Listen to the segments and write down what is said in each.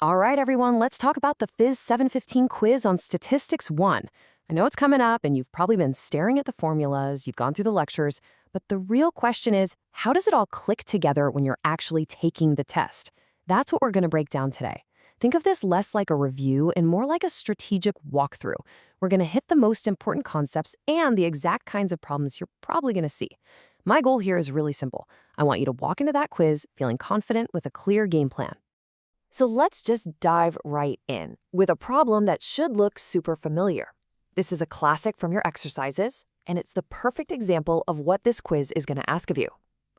All right, everyone, let's talk about the PHYS715 quiz on Statistics 1. I know it's coming up, and you've probably been staring at the formulas, you've gone through the lectures, but the real question is, how does it all click together when you're actually taking the test? That's what we're going to break down today. Think of this less like a review and more like a strategic walkthrough. We're going to hit the most important concepts and the exact kinds of problems you're probably going to see. My goal here is really simple. I want you to walk into that quiz feeling confident with a clear game plan. So let's just dive right in with a problem that should look super familiar. This is a classic from your exercises, and it's the perfect example of what this quiz is going to ask of you.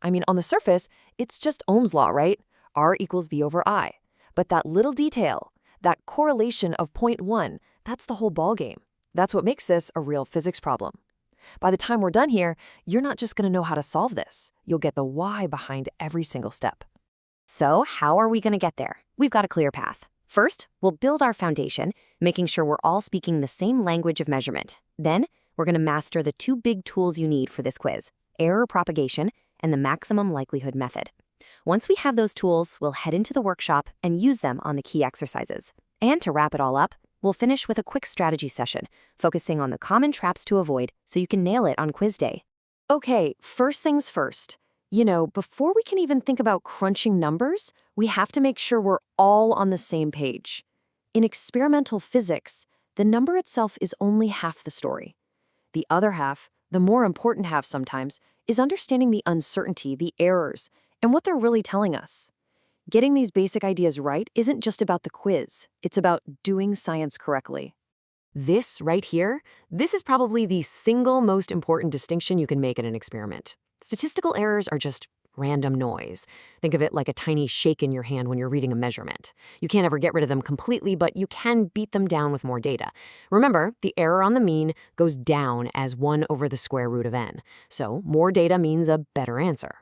I mean, on the surface, it's just Ohm's law, right? R equals V over I. But that little detail, that correlation of 0.1, that's the whole ballgame. That's what makes this a real physics problem. By the time we're done here, you're not just going to know how to solve this. You'll get the why behind every single step. So how are we going to get there? We've got a clear path. First, we'll build our foundation, making sure we're all speaking the same language of measurement. Then, we're going to master the two big tools you need for this quiz, error propagation and the maximum likelihood method. Once we have those tools, we'll head into the workshop and use them on the key exercises. And to wrap it all up, we'll finish with a quick strategy session, focusing on the common traps to avoid so you can nail it on quiz day. Okay, first things first. Before we can even think about crunching numbers, we have to make sure we're all on the same page. In experimental physics, the number itself is only half the story. The other half, the more important half sometimes, is understanding the uncertainty, the errors, and what they're really telling us. Getting these basic ideas right isn't just about the quiz, it's about doing science correctly. This right here, this is probably the single most important distinction you can make in an experiment. Statistical errors are just random noise. Think of it like a tiny shake in your hand when you're reading a measurement. You can't ever get rid of them completely, but you can beat them down with more data. Remember, the error on the mean goes down as 1 over the square root of n. So more data means a better answer.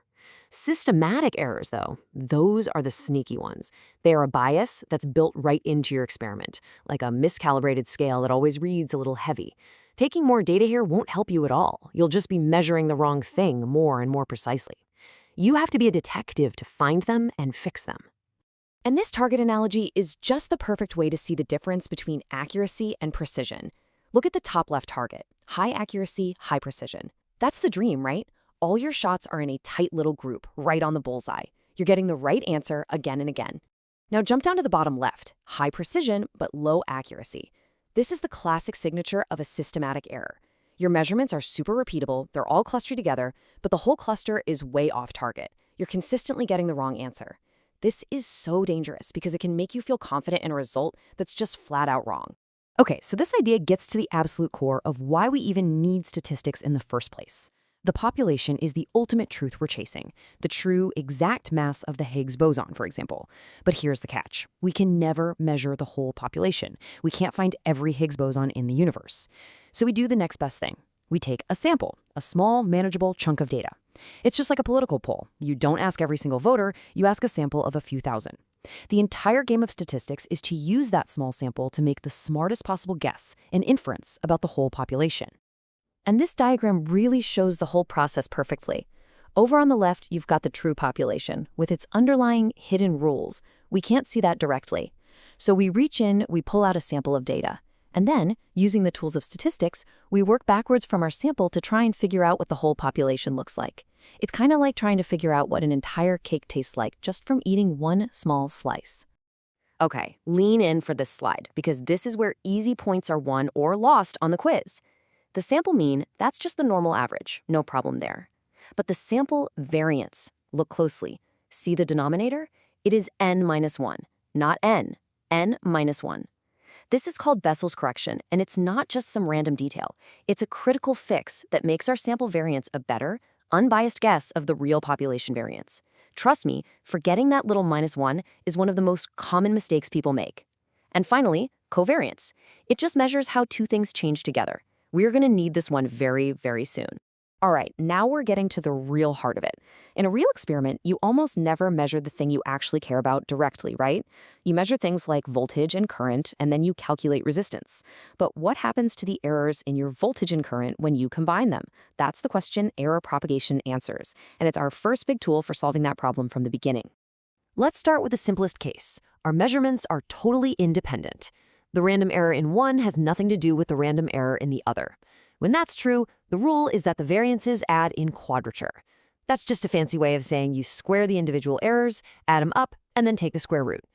Systematic errors, though, those are the sneaky ones. They are a bias that's built right into your experiment, like a miscalibrated scale that always reads a little heavy. Taking more data here won't help you at all. You'll just be measuring the wrong thing more and more precisely. You have to be a detective to find them and fix them. And this target analogy is just the perfect way to see the difference between accuracy and precision. Look at the top left target. High accuracy, high precision. That's the dream, right? All your shots are in a tight little group, right on the bullseye. You're getting the right answer again and again. Now jump down to the bottom left. High precision, but low accuracy. This is the classic signature of a systematic error. Your measurements are super repeatable, they're all clustered together, but the whole cluster is way off target. You're consistently getting the wrong answer. This is so dangerous because it can make you feel confident in a result that's just flat out wrong. Okay, so this idea gets to the absolute core of why we even need statistics in the first place. The population is the ultimate truth we're chasing, the true exact mass of the Higgs boson, for example. But here's the catch. We can never measure the whole population. We can't find every Higgs boson in the universe. So we do the next best thing. We take a sample, a small, manageable chunk of data. It's just like a political poll. You don't ask every single voter, you ask a sample of a few thousand. The entire game of statistics is to use that small sample to make the smartest possible guess and inference about the whole population. And this diagram really shows the whole process perfectly. Over on the left, you've got the true population, with its underlying hidden rules. We can't see that directly. So we reach in, we pull out a sample of data. And then, using the tools of statistics, we work backwards from our sample to try and figure out what the whole population looks like. It's kind of like trying to figure out what an entire cake tastes like just from eating one small slice. Okay, lean in for this slide, because this is where easy points are won or lost on the quiz. The sample mean, that's just the normal average, no problem there. But the sample variance, look closely. See the denominator? It is n minus 1, not n minus 1. This is called Bessel's correction, and it's not just some random detail. It's a critical fix that makes our sample variance a better, unbiased guess of the real population variance. Trust me, forgetting that little minus 1 is one of the most common mistakes people make. And finally, covariance. It just measures how two things change together. We're going to need this one very, very soon. All right, now we're getting to the real heart of it. In a real experiment, you almost never measure the thing you actually care about directly, right? You measure things like voltage and current, and then you calculate resistance. But what happens to the errors in your voltage and current when you combine them? That's the question error propagation answers, and it's our first big tool for solving that problem from the beginning. Let's start with the simplest case. Our measurements are totally independent. The random error in one has nothing to do with the random error in the other. When that's true, the rule is that the variances add in quadrature. That's just a fancy way of saying you square the individual errors, add them up, and then take the square root.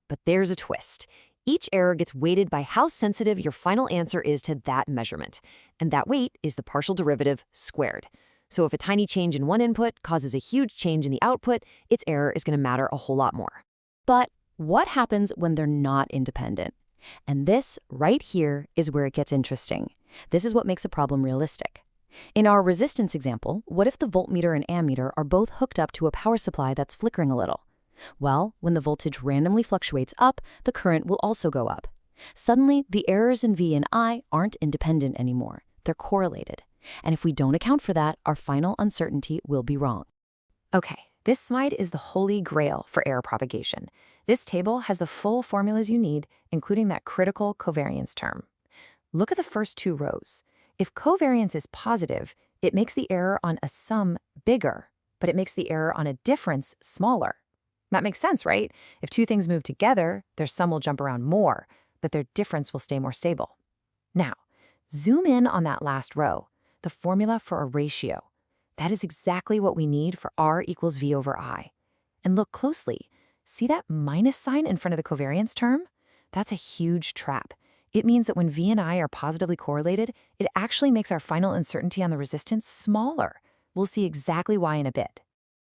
But there's a twist. Each error gets weighted by how sensitive your final answer is to that measurement, and that weight is the partial derivative squared. So if a tiny change in one input causes a huge change in the output, its error is going to matter a whole lot more. But what happens when they're not independent? And this, right here, is where it gets interesting. This is what makes a problem realistic. In our resistance example, what if the voltmeter and ammeter are both hooked up to a power supply that's flickering a little? Well, when the voltage randomly fluctuates up, the current will also go up. Suddenly, the errors in V and I aren't independent anymore. They're correlated. And if we don't account for that, our final uncertainty will be wrong. Okay, this slide is the holy grail for error propagation. This table has the full formulas you need, including that critical covariance term. Look at the first two rows. If covariance is positive, it makes the error on a sum bigger, but it makes the error on a difference smaller. That makes sense, right? If two things move together, their sum will jump around more, but their difference will stay more stable. Now, zoom in on that last row, the formula for a ratio. That is exactly what we need for R equals V over I. And look closely. See that minus sign in front of the covariance term? That's a huge trap. It means that when V and I are positively correlated, it actually makes our final uncertainty on the resistance smaller. We'll see exactly why in a bit.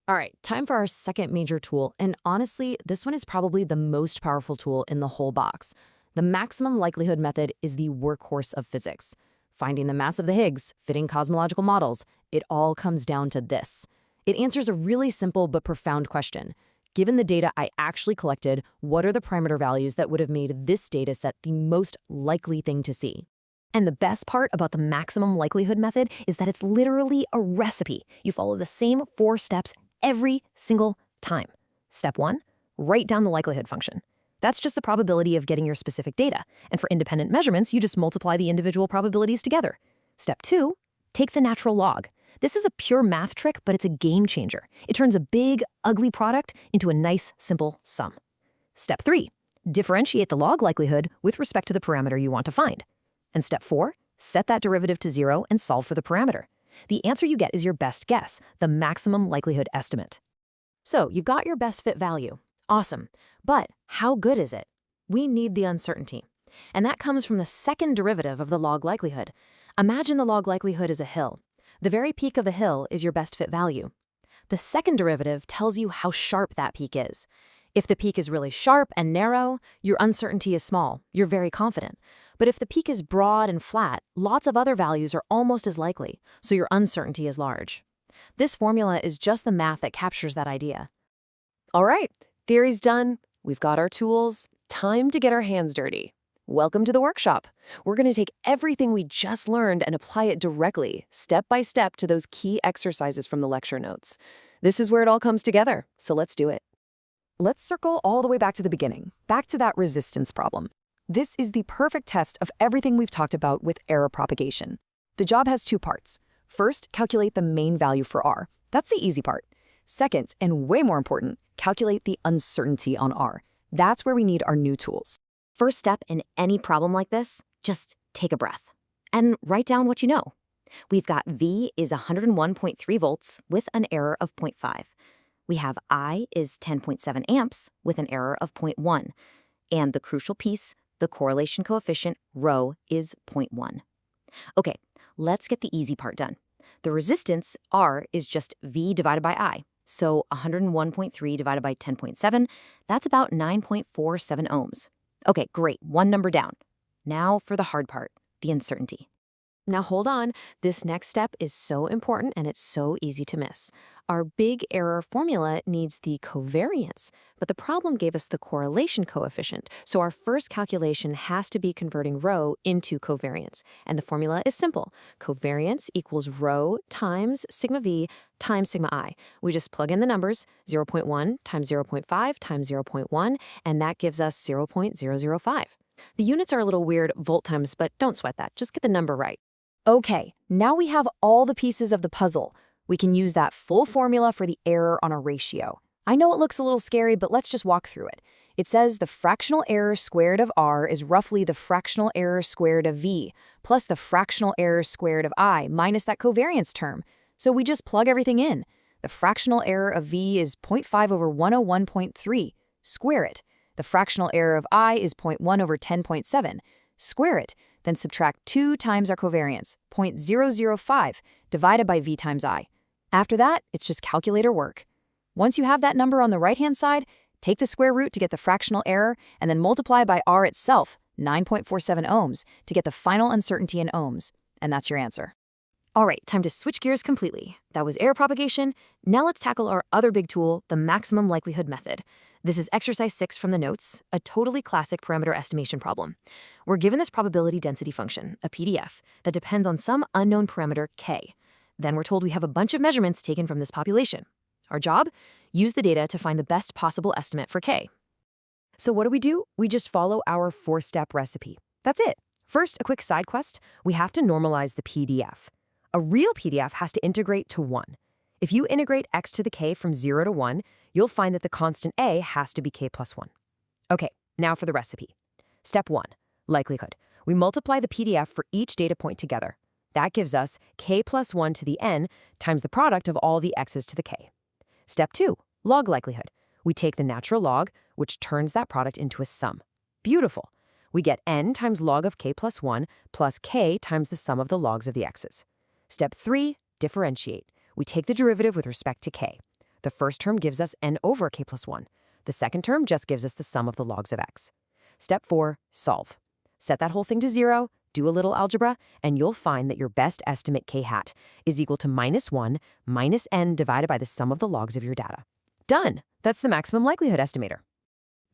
All right, time for our second major tool, and honestly, this one is probably the most powerful tool in the whole box. The maximum likelihood method is the workhorse of physics. Finding the mass of the Higgs, fitting cosmological models, it all comes down to this. It answers a really simple but profound question. Given the data I actually collected, what are the parameter values that would have made this data set the most likely thing to see? And the best part about the maximum likelihood method is that it's literally a recipe. You follow the same 4 steps every single time. Step 1, write down the likelihood function. That's just the probability of getting your specific data. And for independent measurements, you just multiply the individual probabilities together. Step 2, take the natural log. This is a pure math trick, but it's a game changer. It turns a big, ugly product into a nice, simple sum. Step 3, differentiate the log likelihood with respect to the parameter you want to find. And step 4, set that derivative to 0 and solve for the parameter. The answer you get is your best guess, the maximum likelihood estimate. So you've got your best fit value. Awesome. But how good is it? We need the uncertainty. And that comes from the second derivative of the log likelihood. Imagine the log likelihood is a hill. The very peak of the hill is your best fit value. The second derivative tells you how sharp that peak is. If the peak is really sharp and narrow, your uncertainty is small. You're very confident. But if the peak is broad and flat, lots of other values are almost as likely, so your uncertainty is large. This formula is just the math that captures that idea. All right, theory's done. We've got our tools. Time to get our hands dirty. Welcome to the workshop. We're going to take everything we just learned and apply it directly, step by step, to those key exercises from the lecture notes. This is where it all comes together, so let's do it. Let's circle all the way back to the beginning, back to that resistance problem. This is the perfect test of everything we've talked about with error propagation. The job has 2 parts. First, calculate the main value for R. That's the easy part. Second, and way more important, calculate the uncertainty on R. That's where we need our new tools. First step in any problem like this, just take a breath and write down what you know. We've got V is 101.3 volts with an error of 0.5. We have I is 10.7 amps with an error of 0.1. And the crucial piece, the correlation coefficient, rho, is 0.1. Okay, let's get the easy part done. The resistance, R, is just V divided by I. So 101.3 divided by 10.7, that's about 9.47 ohms. Okay, great, one number down. Now for the hard part, the uncertainty. Now hold on, this next step is so important and it's so easy to miss. Our big error formula needs the covariance, but the problem gave us the correlation coefficient, so our first calculation has to be converting rho into covariance. And the formula is simple. Covariance equals rho times sigma V times sigma I. We just plug in the numbers, 0.1 times 0.5 times 0.1, and that gives us 0.005. The units are a little weird, volt times, but don't sweat that. Just get the number right. Okay, now we have all the pieces of the puzzle. We can use that full formula for the error on a ratio. I know it looks a little scary, but let's just walk through it. It says the fractional error squared of r is roughly the fractional error squared of v, plus the fractional error squared of I minus that covariance term. So we just plug everything in. The fractional error of v is 0.5 over 101.3. Square it. The fractional error of I is 0.1 over 10.7. Square it. Then subtract 2 times our covariance, 0.005, divided by v times I. After that, it's just calculator work. Once you have that number on the right-hand side, take the square root to get the fractional error, and then multiply by r itself, 9.47 ohms, to get the final uncertainty in ohms. And that's your answer. All right, time to switch gears completely. That was error propagation. Now let's tackle our other big tool, the maximum likelihood method. This is exercise 6 from the notes, a totally classic parameter estimation problem. We're given this probability density function, a PDF, that depends on some unknown parameter k. Then we're told we have a bunch of measurements taken from this population. Our job? Use the data to find the best possible estimate for k. So what do? We just follow our 4-step recipe. That's it. First, a quick side quest. We have to normalize the PDF. A real PDF has to integrate to 1. If you integrate x to the k from 0 to 1, you'll find that the constant a has to be k plus 1. Okay, now for the recipe. Step 1, likelihood. We multiply the PDF for each data point together. That gives us k plus 1 to the n times the product of all the x's to the k. Step 2, log likelihood. We take the natural log, which turns that product into a sum. Beautiful. We get n times log of k plus 1 plus k times the sum of the logs of the x's. Step 3, differentiate. We take the derivative with respect to k. The first term gives us n over k plus 1. The second term just gives us the sum of the logs of x. Step 4, solve. Set that whole thing to 0, do a little algebra, and you'll find that your best estimate k hat is equal to -1 minus n divided by the sum of the logs of your data. Done! That's the maximum likelihood estimator.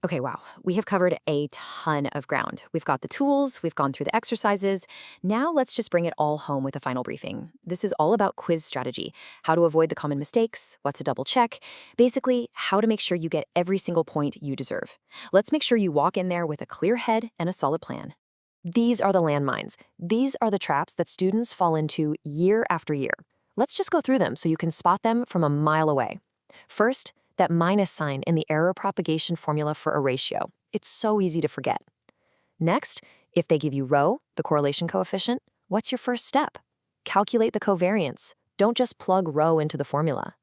Okay, wow, we have covered a ton of ground. We've got the tools, we've gone through the exercises. Now let's just bring it all home with a final briefing. This is all about quiz strategy, how to avoid the common mistakes, what to double check, basically how to make sure you get every single point you deserve. Let's make sure you walk in there with a clear head and a solid plan. These are the landmines. These are the traps that students fall into year after year. Let's just go through them so you can spot them from a mile away. First, that minus sign in the error propagation formula for a ratio. It's so easy to forget. Next, if they give you rho, the correlation coefficient, what's your first step? Calculate the covariance. Don't just plug rho into the formula.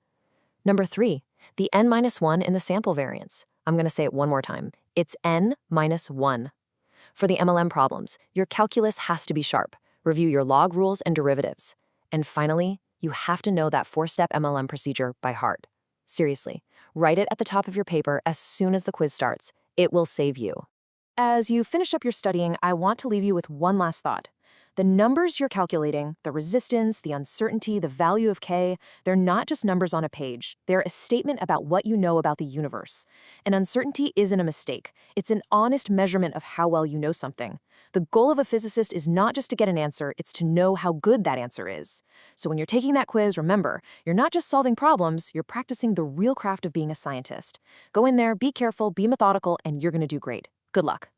Number 3, the n-1 in the sample variance. I'm going to say it one more time. It's n-1. For the MLM problems, your calculus has to be sharp. Review your log rules and derivatives. And finally, you have to know that 4-step MLM procedure by heart. Seriously, write it at the top of your paper as soon as the quiz starts. It will save you. As you finish up your studying, I want to leave you with one last thought. The numbers you're calculating, the resistance, the uncertainty, the value of k, they're not just numbers on a page. They're a statement about what you know about the universe. And uncertainty isn't a mistake. It's an honest measurement of how well you know something. The goal of a physicist is not just to get an answer, it's to know how good that answer is. So when you're taking that quiz, remember, you're not just solving problems, you're practicing the real craft of being a scientist. Go in there, be careful, be methodical, and you're going to do great. Good luck.